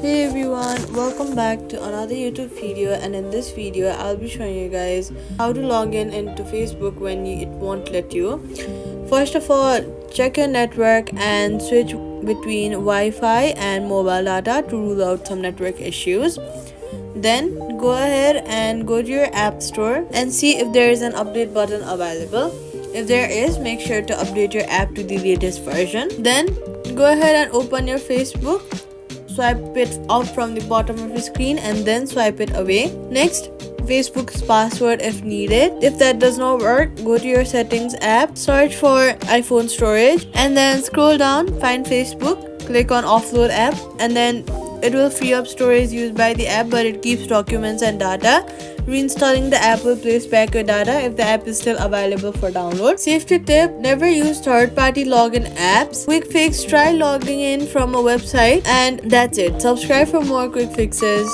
Hey everyone, welcome back to another YouTube video, and in this video I'll be showing you guys how to log in into Facebook when it won't let you. First of all, check your network and switch between Wi-Fi and mobile data to rule out some network issues. Then go ahead and go to your app store and see if there is an update button available. If there is, make sure to update your app to the latest version. Then go ahead and open your Facebook. Swipe it up from the bottom of the screen and then swipe it away. Next, Facebook's password if needed. If that does not work, go to your settings app, search for iPhone storage, and then scroll down, find Facebook, click on offload app, and then it will free up storage used by the app, but it keeps documents and data. Reinstalling the app will place back your data if the app is still available for download. Safety tip: never use third-party login apps. Quick fix: try logging in from a website, and that's it. Subscribe for more quick fixes.